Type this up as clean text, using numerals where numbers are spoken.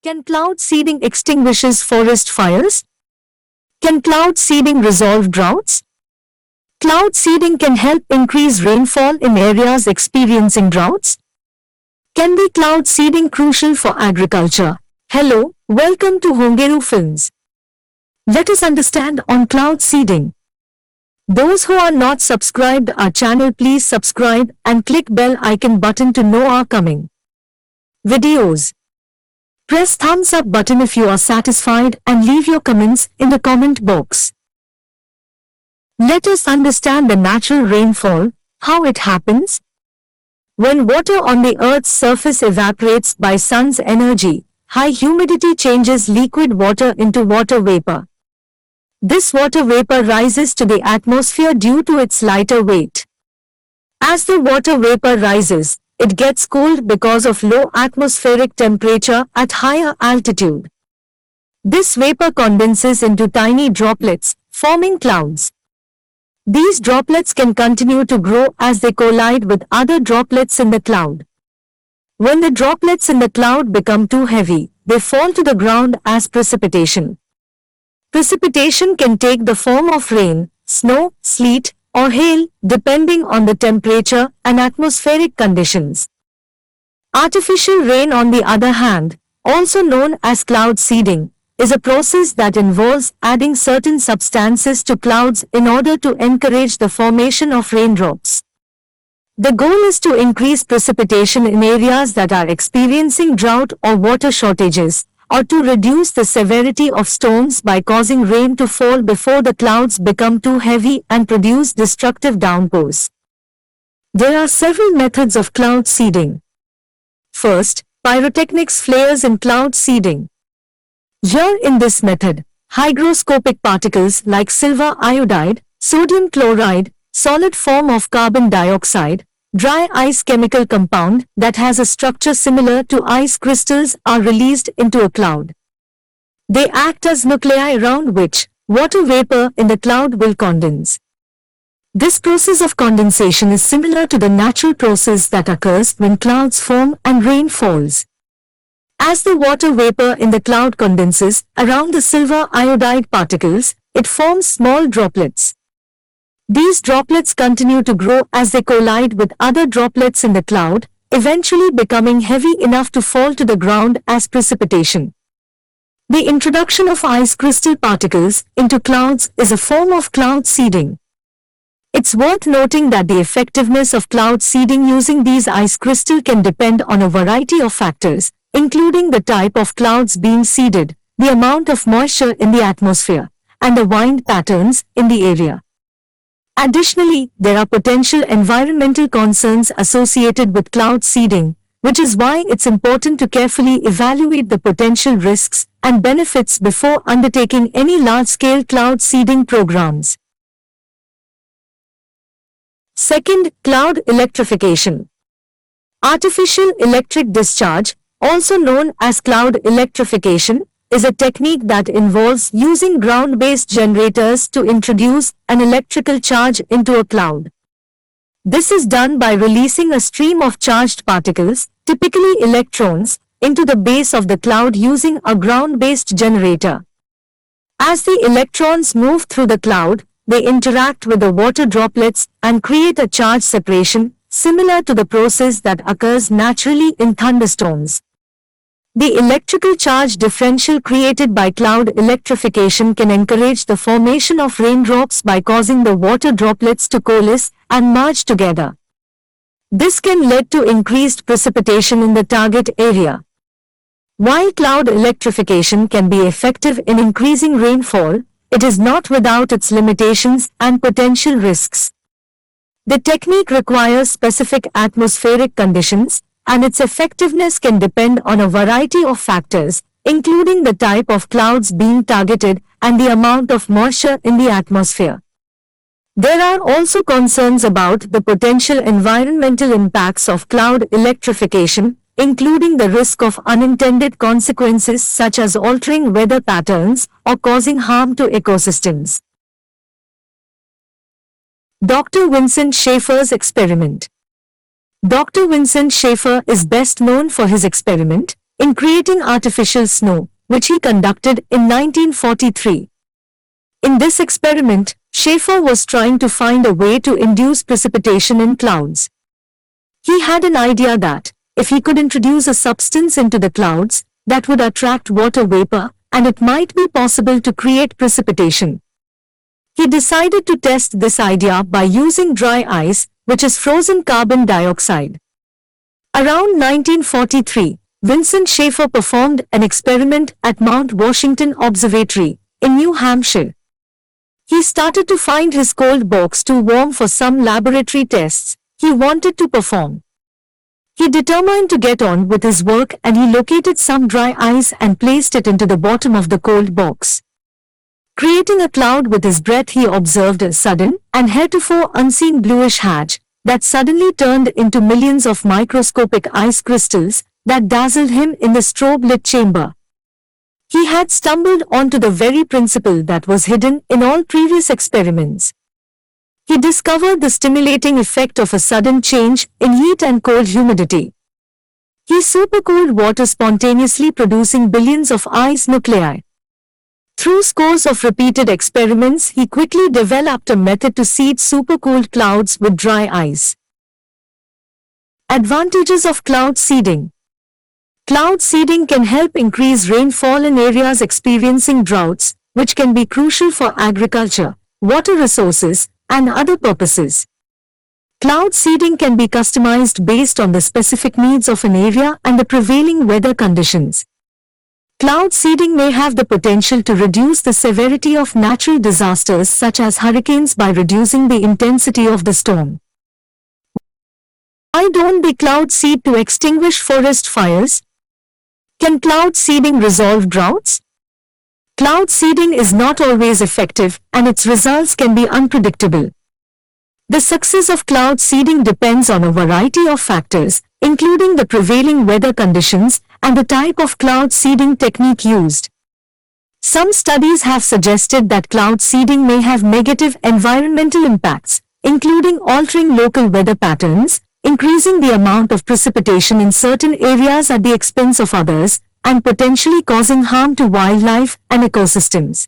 Can cloud seeding extinguishes forest fires? Can cloud seeding resolve droughts? Cloud seeding can help increase rainfall in areas experiencing droughts. Can be cloud seeding crucial for agriculture? Hello, welcome to Hongeru Films. Let us understand on cloud seeding. Those who are not subscribed our channel, please subscribe and click bell icon button to know our coming videos. Press thumbs up button if you are satisfied and leave your comments in the comment box. Let us understand the natural rainfall, how it happens. When water on the Earth's surface evaporates by sun's energy, high humidity changes liquid water into water vapor. This water vapor rises to the atmosphere due to its lighter weight. As the water vapor rises, it gets cooled because of low atmospheric temperature at higher altitude. This vapor condenses into tiny droplets, forming clouds. These droplets can continue to grow as they collide with other droplets in the cloud. When the droplets in the cloud become too heavy, they fall to the ground as precipitation. Precipitation can take the form of rain, snow, sleet, or hail, depending on the temperature and atmospheric conditions. Artificial rain, on the other hand, also known as cloud seeding, is a process that involves adding certain substances to clouds in order to encourage the formation of raindrops. The goal is to increase precipitation in areas that are experiencing drought or water shortages, or to reduce the severity of storms by causing rain to fall before the clouds become too heavy and produce destructive downpours. There are several methods of cloud seeding. First, pyrotechnics flares in cloud seeding. Here in this method, hygroscopic particles like silver iodide, sodium chloride, solid form of carbon dioxide, dry ice chemical compound that has a structure similar to ice crystals are released into a cloud. They act as nuclei around which water vapor in the cloud will condense. This process of condensation is similar to the natural process that occurs when clouds form and rain falls. As the water vapor in the cloud condenses around the silver iodide particles, it forms small droplets. These droplets continue to grow as they collide with other droplets in the cloud, eventually becoming heavy enough to fall to the ground as precipitation. The introduction of ice crystal particles into clouds is a form of cloud seeding. It's worth noting that the effectiveness of cloud seeding using these ice crystals can depend on a variety of factors, including the type of clouds being seeded, the amount of moisture in the atmosphere, and the wind patterns in the area. Additionally, there are potential environmental concerns associated with cloud seeding, which is why it's important to carefully evaluate the potential risks and benefits before undertaking any large-scale cloud seeding programs. Second, cloud electrification. Artificial electric discharge, also known as cloud electrification, is a technique that involves using ground-based generators to introduce an electrical charge into a cloud. This is done by releasing a stream of charged particles, typically electrons, into the base of the cloud using a ground-based generator. As the electrons move through the cloud, they interact with the water droplets and create a charge separation, similar to the process that occurs naturally in thunderstorms. The electrical charge differential created by cloud electrification can encourage the formation of raindrops by causing the water droplets to coalesce and merge together. This can lead to increased precipitation in the target area. While cloud electrification can be effective in increasing rainfall, it is not without its limitations and potential risks. The technique requires specific atmospheric conditions, and its effectiveness can depend on a variety of factors, including the type of clouds being targeted and the amount of moisture in the atmosphere. There are also concerns about the potential environmental impacts of cloud electrification, including the risk of unintended consequences such as altering weather patterns or causing harm to ecosystems. Dr. Vincent Schaefer's experiment. Dr. Vincent Schaefer is best known for his experiment, in creating artificial snow, which he conducted in 1943. In this experiment, Schaefer was trying to find a way to induce precipitation in clouds. He had an idea that, if he could introduce a substance into the clouds, that would attract water vapor, and it might be possible to create precipitation. He decided to test this idea by using dry ice, which is frozen carbon dioxide. Around 1943, Vincent Schaefer performed an experiment at Mount Washington Observatory in New Hampshire. He started to find his cold box too warm for some laboratory tests he wanted to perform. He determined to get on with his work and he located some dry ice and placed it into the bottom of the cold box. Creating a cloud with his breath, he observed a sudden and heretofore unseen bluish hatch that suddenly turned into millions of microscopic ice crystals that dazzled him in the strobe-lit chamber. He had stumbled onto the very principle that was hidden in all previous experiments. He discovered the stimulating effect of a sudden change in heat and cold humidity. He supercooled water, spontaneously producing billions of ice nuclei. Through scores of repeated experiments, he quickly developed a method to seed supercooled clouds with dry ice. Advantages of cloud seeding. Cloud seeding can help increase rainfall in areas experiencing droughts, which can be crucial for agriculture, water resources, and other purposes. Cloud seeding can be customized based on the specific needs of an area and the prevailing weather conditions. Cloud seeding may have the potential to reduce the severity of natural disasters such as hurricanes by reducing the intensity of the storm. Why don't they cloud seed to extinguish forest fires? Can cloud seeding resolve droughts? Cloud seeding is not always effective, and its results can be unpredictable. The success of cloud seeding depends on a variety of factors, including the prevailing weather conditions and the type of cloud seeding technique used. Some studies have suggested that cloud seeding may have negative environmental impacts, including altering local weather patterns, increasing the amount of precipitation in certain areas at the expense of others, and potentially causing harm to wildlife and ecosystems.